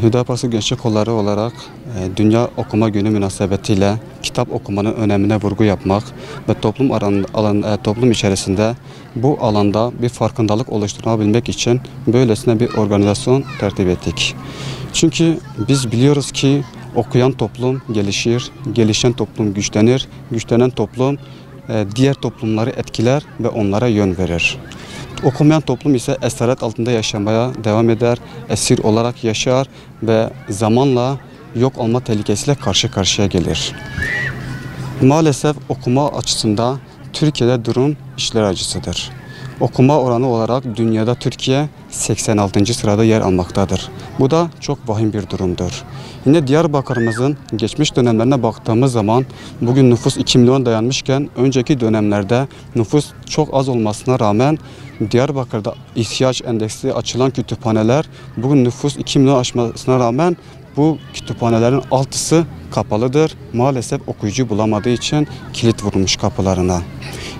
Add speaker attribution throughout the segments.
Speaker 1: Hüdapar Gençlik Kolları olarak Dünya Okuma Günü münasebetiyle kitap okumanın önemine vurgu yapmak ve toplum içerisinde bu alanda bir farkındalık oluşturabilmek için böylesine bir organizasyon tertip ettik. Çünkü biz biliyoruz ki okuyan toplum gelişir, gelişen toplum güçlenir, güçlenen toplum diğer toplumları etkiler ve onlara yön verir. Okumayan toplum ise esaret altında yaşamaya devam eder, esir olarak yaşar ve zamanla yok olma tehlikesiyle karşı karşıya gelir. Maalesef okuma açısından Türkiye'de durum işler acısıdır. Okuma oranı olarak dünyada Türkiye 86. sırada yer almaktadır. Bu da çok vahim bir durumdur. Yine Diyarbakır'ımızın geçmiş dönemlerine baktığımız zaman bugün nüfus 2 milyon dayanmışken önceki dönemlerde nüfus çok az olmasına rağmen Diyarbakır'da ihtiyaç endeksli açılan kütüphaneler bugün nüfus 2 milyon aşmasına rağmen bu kütüphanelerin 6'sı kapalıdır. Maalesef okuyucu bulamadığı için kilit vurulmuş kapılarına.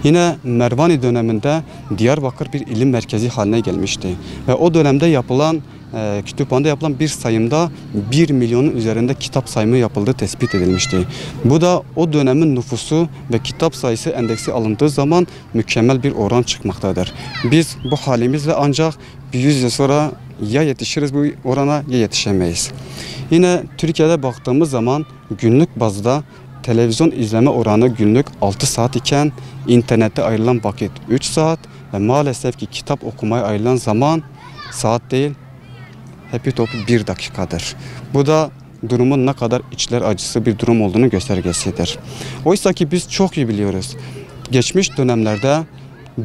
Speaker 1: Yine Mervani döneminde Diyarbakır bir ilim merkezi haline gelmişti. Ve o dönemde kütüphanede yapılan bir sayımda 1 milyonun üzerinde kitap sayımı yapıldığı tespit edilmişti. Bu da o dönemin nüfusu ve kitap sayısı endeksi alındığı zaman mükemmel bir oran çıkmaktadır. Biz bu halimizle ancak bir 100 yıl sonra ya yetişiriz bu orana ya yetişemeyiz. Yine Türkiye'de baktığımız zaman günlük bazda televizyon izleme oranı günlük 6 saat iken internette ayrılan vakit 3 saat ve maalesef ki kitap okumaya ayrılan zaman saat değil hepi topu 1 dakikadır. Bu da durumun ne kadar içler acısı bir durum olduğunu göstergesidir. Oysa ki biz çok iyi biliyoruz. Geçmiş dönemlerde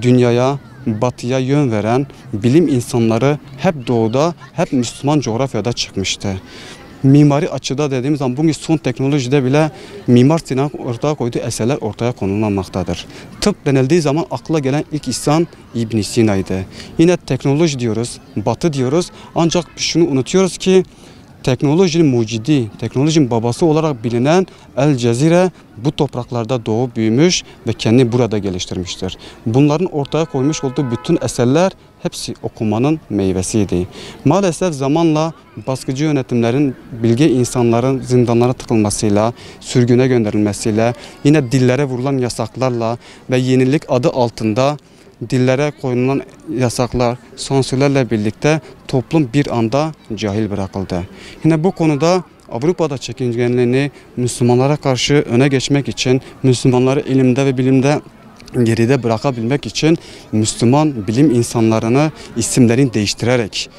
Speaker 1: dünyaya, batıya yön veren bilim insanları hep doğuda, hep Müslüman coğrafyada çıkmıştı. Mimari açıda dediğimiz zaman bugün son teknolojide bile Mimar Sinan'ın ortaya koyduğu eserler ortaya konulmamaktadır. Tıp denildiği zaman akla gelen ilk insan İbn Sina'ydı. Yine teknoloji diyoruz, batı diyoruz ancak şunu unutuyoruz ki teknolojinin mucidi, teknolojinin babası olarak bilinen El Cezire bu topraklarda doğup büyümüş ve kendini burada geliştirmiştir. Bunların ortaya koymuş olduğu bütün eserler hepsi okumanın meyvesiydi. Maalesef zamanla baskıcı yönetimlerin bilge insanların zindanlara tıkılmasıyla, sürgüne gönderilmesiyle, yine dillere vurulan yasaklarla ve yenilik adı altında dillere koyulan yasaklar, sansürlerle birlikte toplum bir anda cahil bırakıldı. Yine bu konuda Avrupa'da çekingenliğini Müslümanlara karşı öne geçmek için, Müslümanları ilimde ve bilimde geride bırakabilmek için Müslüman bilim insanlarını isimlerini değiştirerek,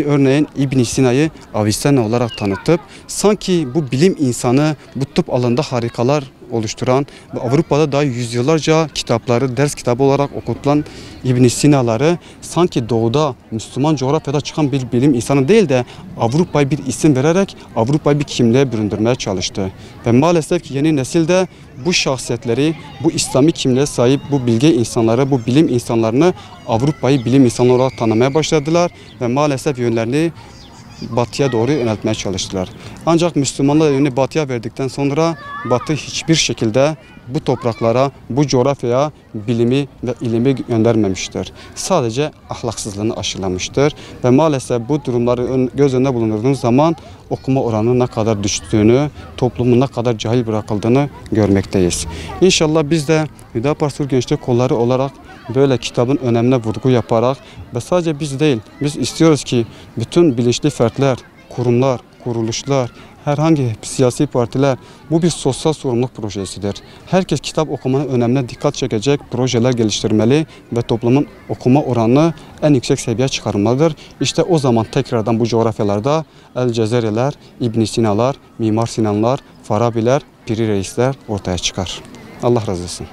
Speaker 1: örneğin İbn Sina'yı Avicenna olarak tanıtıp sanki bu bilim insanı bu tıp alanında harikalar oluşturan ve Avrupa'da daha yüzyıllarca kitapları ders kitabı olarak okutulan İbn Sina'ları sanki doğuda Müslüman coğrafyada çıkan bir bilim insanı değil de Avrupa'ya bir isim vererek Avrupa'yı bir kimliğe büründürmeye çalıştı. Ve maalesef ki yeni nesilde bu şahsiyetleri, bu İslami kimliğe sahip bu bilge insanları, bu bilim insanlarını Avrupa'yı bilim insanı olarak tanımaya başladılar ve maalesef yönlerini batıya doğru yöneltmeye çalıştılar. Ancak Müslümanlar yönünü batıya verdikten sonra batı hiçbir şekilde bu topraklara, bu coğrafyaya bilimi ve ilimi göndermemiştir. Sadece ahlaksızlığını aşılamıştır ve maalesef bu durumları göz önünde bulundurduğunuz zaman okuma oranının ne kadar düştüğünü, toplumun ne kadar cahil bırakıldığını görmekteyiz. İnşallah biz de Hüdapar Gençlik Kolları olarak böyle kitabın önemine vurgu yaparak ve sadece biz değil, biz istiyoruz ki bütün bilinçli fertler, kurumlar, kuruluşlar, herhangi siyasi partiler bu bir sosyal sorumluluk projesidir. Herkes kitap okumanın önemine dikkat çekecek projeler geliştirmeli ve toplumun okuma oranını en yüksek seviyeye çıkarmalıdır. İşte o zaman tekrardan bu coğrafyalarda El Cezireler, İbn Sina'lar, Mimar Sinanlar, Farabiler, Piri Reisler ortaya çıkar. Allah razı olsun.